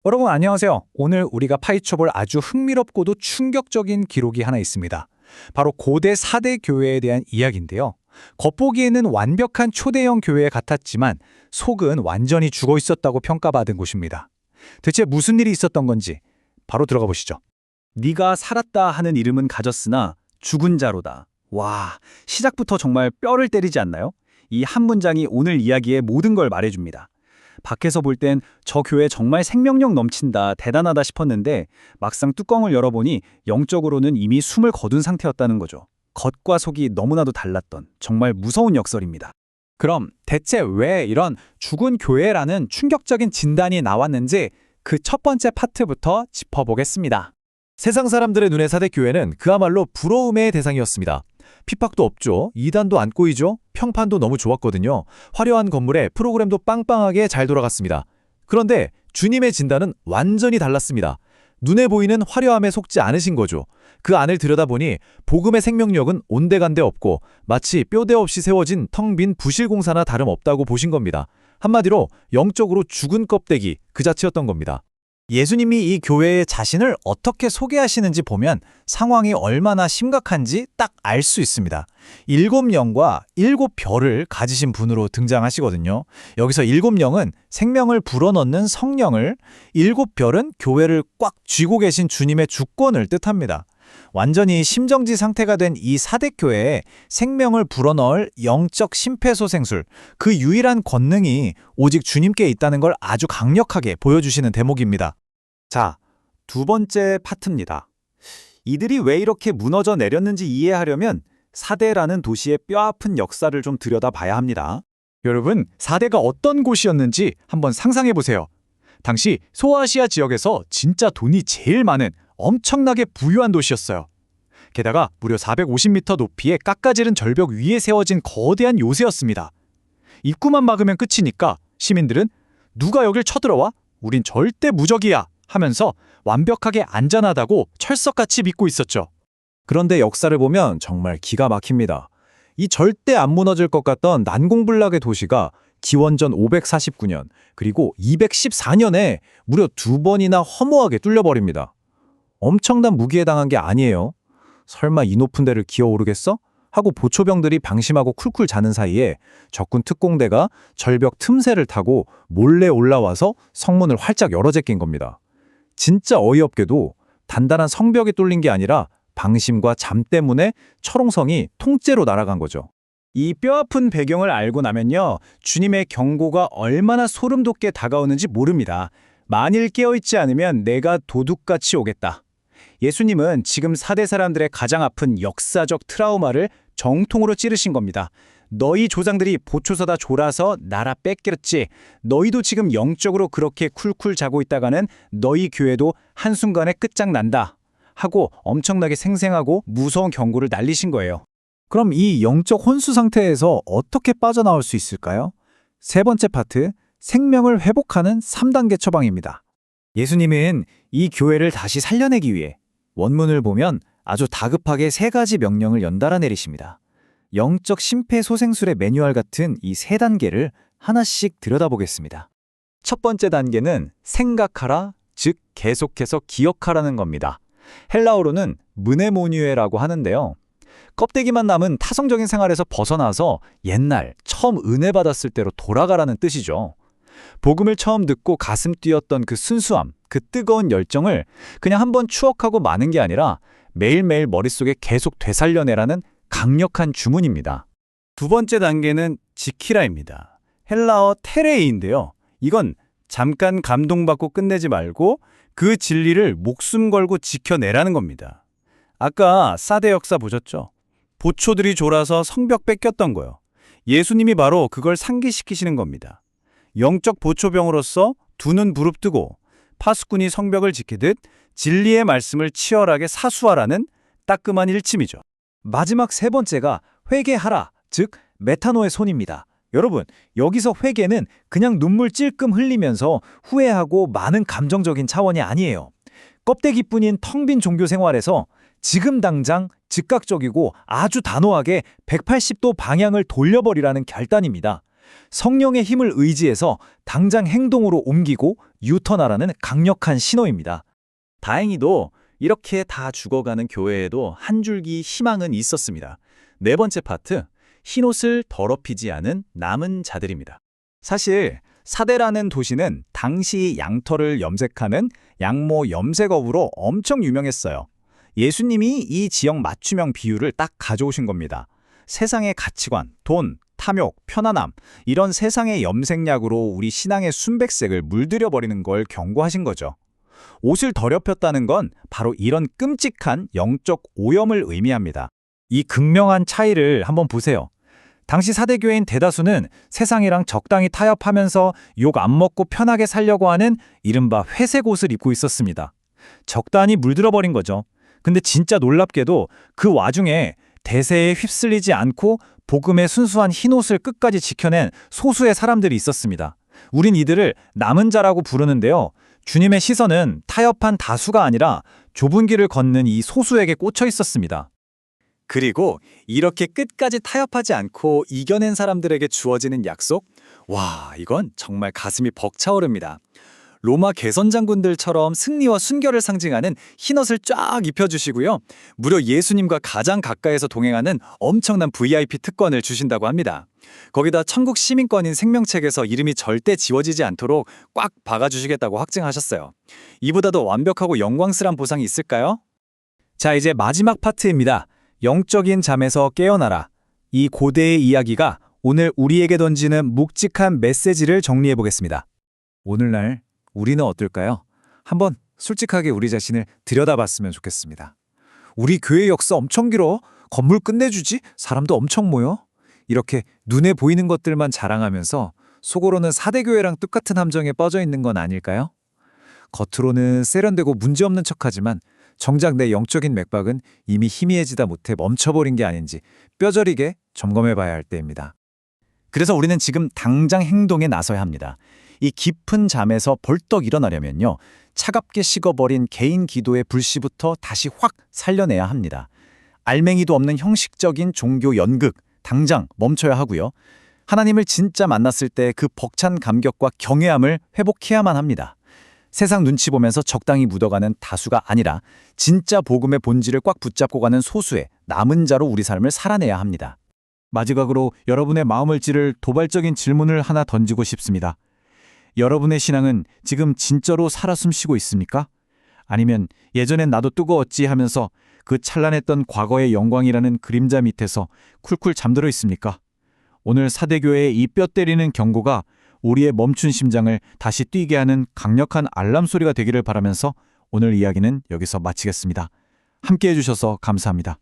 여러분 안녕하세요. 오늘 우리가 파헤쳐볼 아주 흥미롭고도 충격적인 기록이 하나 있습니다. 바로 고대 4대 교회에 대한 이야기인데요. 겉보기에는 완벽한 초대형 교회 같았지만 속은 완전히 죽어 있었다고 평가받은 곳입니다. 대체 무슨 일이 있었던 건지 바로 들어가 보시죠. 네가 살았다 하는 이름은 가졌으나 죽은 자로다. 와, 시작부터 정말 뼈를 때리지 않나요? 이 한 문장이 오늘 이야기의 모든 걸 말해줍니다. 밖에서 볼 땐 저 교회 정말 생명력 넘친다, 대단하다 싶었는데 막상 뚜껑을 열어보니 영적으로는 이미 숨을 거둔 상태였다는 거죠. 겉과 속이 너무나도 달랐던 정말 무서운 역설입니다. 그럼 대체 왜 이런 죽은 교회라는 충격적인 진단이 나왔는지 그 첫 번째 파트부터 짚어보겠습니다. 세상 사람들의 눈에 사대 교회는 그야말로 부러움의 대상이었습니다. 핍박도 없죠. 이단도 안 꼬이죠. 평판도 너무 좋았거든요. 화려한 건물에 프로그램도 빵빵하게 잘 돌아갔습니다. 그런데 주님의 진단은 완전히 달랐습니다. 눈에 보이는 화려함에 속지 않으신 거죠. 그 안을 들여다보니 복음의 생명력은 온데간데 없고 마치 뼈대 없이 세워진 텅 빈 부실공사나 다름없다고 보신 겁니다. 한마디로 영적으로 죽은 껍데기 그 자체였던 겁니다. 예수님이 이 교회의 자신을 어떻게 소개하시는지 보면 상황이 얼마나 심각한지 딱 알 수 있습니다. 7영과 7별을 가지신 분으로 등장하시거든요. 여기서 7영은 생명을 불어넣는 성령을, 7별은 교회를 꽉 쥐고 계신 주님의 주권을 뜻합니다. 완전히 심정지 상태가 된 이 사대교회에 생명을 불어넣을 영적 심폐소생술, 그 유일한 권능이 오직 주님께 있다는 걸 아주 강력하게 보여주시는 대목입니다. 자, 두 번째 파트입니다. 이들이 왜 이렇게 무너져 내렸는지 이해하려면 사대라는 도시의 뼈아픈 역사를 좀 들여다봐야 합니다. 여러분, 사대가 어떤 곳이었는지 한번 상상해보세요. 당시 소아시아 지역에서 진짜 돈이 제일 많은 엄청나게 부유한 도시였어요. 게다가 무려 450m 높이의 깎아지른 절벽 위에 세워진 거대한 요새였습니다. 입구만 막으면 끝이니까 시민들은 누가 여길 쳐들어와? 우린 절대 무적이야! 하면서 완벽하게 안전하다고 철석같이 믿고 있었죠. 그런데 역사를 보면 정말 기가 막힙니다. 이 절대 안 무너질 것 같던 난공불락의 도시가 기원전 549년 그리고 214년에 무려 2번이나 허무하게 뚫려버립니다. 엄청난 무기에 당한 게 아니에요. 설마 이 높은 데를 기어오르겠어? 하고 보초병들이 방심하고 쿨쿨 자는 사이에 적군 특공대가 절벽 틈새를 타고 몰래 올라와서 성문을 활짝 열어 제낀 겁니다. 진짜 어이없게도 단단한 성벽이 뚫린 게 아니라 방심과 잠 때문에 철옹성이 통째로 날아간 거죠. 이 뼈아픈 배경을 알고 나면요, 주님의 경고가 얼마나 소름 돋게 다가오는지 모릅니다. 만일 깨어있지 않으면 내가 도둑같이 오겠다. 예수님은 지금 사대 사람들의 가장 아픈 역사적 트라우마를 정통으로 찌르신 겁니다. 너희 조상들이 보초서다 졸아서 나라 뺏겼지. 너희도 지금 영적으로 그렇게 쿨쿨 자고 있다가는 너희 교회도 한순간에 끝장난다. 하고 엄청나게 생생하고 무서운 경고를 날리신 거예요. 그럼 이 영적 혼수 상태에서 어떻게 빠져나올 수 있을까요? 세 번째 파트, 생명을 회복하는 3단계 처방입니다. 예수님은 이 교회를 다시 살려내기 위해 원문을 보면 아주 다급하게 3가지 명령을 연달아 내리십니다. 영적 심폐소생술의 매뉴얼 같은 이 3단계를 하나씩 들여다보겠습니다. 첫 번째 단계는 생각하라, 즉 계속해서 기억하라는 겁니다. 헬라어로는 무네모니에라고 하는데요. 껍데기만 남은 타성적인 생활에서 벗어나서 옛날 처음 은혜 받았을 때로 돌아가라는 뜻이죠. 복음을 처음 듣고 가슴 뛰었던 그 순수함, 그 뜨거운 열정을 그냥 한번 추억하고 마는 게 아니라 매일매일 머릿속에 계속 되살려내라는 강력한 주문입니다. 두 번째 단계는 지키라입니다. 헬라어 테레이인데요. 이건 잠깐 감동받고 끝내지 말고 그 진리를 목숨 걸고 지켜내라는 겁니다. 아까 사대 역사 보셨죠? 보초들이 졸아서 성벽 뺏겼던 거요. 예수님이 바로 그걸 상기시키시는 겁니다. 영적 보초병으로서 두 눈 부릅뜨고 파수꾼이 성벽을 지키듯 진리의 말씀을 치열하게 사수하라는 따끔한 일침이죠. 마지막 세 번째가 회개하라, 즉 메타노의 손입니다. 여러분, 여기서 회개는 그냥 눈물 찔끔 흘리면서 후회하고 많은 감정적인 차원이 아니에요. 껍데기뿐인 텅 빈 종교 생활에서 지금 당장 즉각적이고 아주 단호하게 180도 방향을 돌려버리라는 결단입니다. 성령의 힘을 의지해서 당장 행동으로 옮기고 유턴하라는 강력한 신호입니다. 다행히도 이렇게 다 죽어가는 교회에도 한 줄기 희망은 있었습니다. 네 번째 파트, 흰옷을 더럽히지 않은 남은 자들입니다. 사실 사대라는 도시는 당시 양털을 염색하는 양모 염색업으로 엄청 유명했어요. 예수님이 이 지역 맞춤형 비유를 딱 가져오신 겁니다. 세상의 가치관, 돈, 탐욕, 편안함, 이런 세상의 염색약으로 우리 신앙의 순백색을 물들여버리는 걸 경고하신 거죠. 옷을 더럽혔다는 건 바로 이런 끔찍한 영적 오염을 의미합니다. 이 극명한 차이를 한번 보세요. 당시 사대교회인 대다수는 세상이랑 적당히 타협하면서 욕 안 먹고 편하게 살려고 하는 이른바 회색 옷을 입고 있었습니다. 적당히 물들어버린 거죠. 근데 진짜 놀랍게도 그 와중에 대세에 휩쓸리지 않고 복음의 순수한 흰옷을 끝까지 지켜낸 소수의 사람들이 있었습니다. 우린 이들을 남은 자라고 부르는데요. 주님의 시선은 타협한 다수가 아니라 좁은 길을 걷는 이 소수에게 꽂혀 있었습니다. 그리고 이렇게 끝까지 타협하지 않고 이겨낸 사람들에게 주어지는 약속? 와, 이건 정말 가슴이 벅차오릅니다. 로마 개선 장군들처럼 승리와 순결을 상징하는 흰옷을 쫙 입혀주시고요. 무려 예수님과 가장 가까이서 동행하는 엄청난 VIP 특권을 주신다고 합니다. 거기다 천국 시민권인 생명책에서 이름이 절대 지워지지 않도록 꽉 박아주시겠다고 확증하셨어요. 이보다도 완벽하고 영광스러운 보상이 있을까요? 자, 이제 마지막 파트입니다. 영적인 잠에서 깨어나라. 이 고대의 이야기가 오늘 우리에게 던지는 묵직한 메시지를 정리해 보겠습니다. 오늘날 우리는 어떨까요? 한번 솔직하게 우리 자신을 들여다봤으면 좋겠습니다. 우리 교회 역사 엄청 길어. 건물 끝내주지? 사람도 엄청 모여. 이렇게 눈에 보이는 것들만 자랑하면서 속으로는 사대교회랑 똑같은 함정에 빠져 있는 건 아닐까요? 겉으로는 세련되고 문제없는 척하지만 정작 내 영적인 맥박은 이미 희미해지다 못해 멈춰버린 게 아닌지 뼈저리게 점검해봐야 할 때입니다. 그래서 우리는 지금 당장 행동에 나서야 합니다. 이 깊은 잠에서 벌떡 일어나려면요. 차갑게 식어버린 개인 기도의 불씨부터 다시 확 살려내야 합니다. 알맹이도 없는 형식적인 종교 연극, 당장 멈춰야 하고요. 하나님을 진짜 만났을 때 그 벅찬 감격과 경외함을 회복해야만 합니다. 세상 눈치 보면서 적당히 묻어가는 다수가 아니라 진짜 복음의 본질을 꽉 붙잡고 가는 소수의 남은 자로 우리 삶을 살아내야 합니다. 마지막으로 여러분의 마음을 찌를 도발적인 질문을 하나 던지고 싶습니다. 여러분의 신앙은 지금 진짜로 살아 숨쉬고 있습니까? 아니면 예전엔 나도 뜨거웠지 하면서 그 찬란했던 과거의 영광이라는 그림자 밑에서 쿨쿨 잠들어 있습니까? 오늘 사대교회의 이 뼈 때리는 경고가 우리의 멈춘 심장을 다시 뛰게 하는 강력한 알람 소리가 되기를 바라면서 오늘 이야기는 여기서 마치겠습니다. 함께 해주셔서 감사합니다.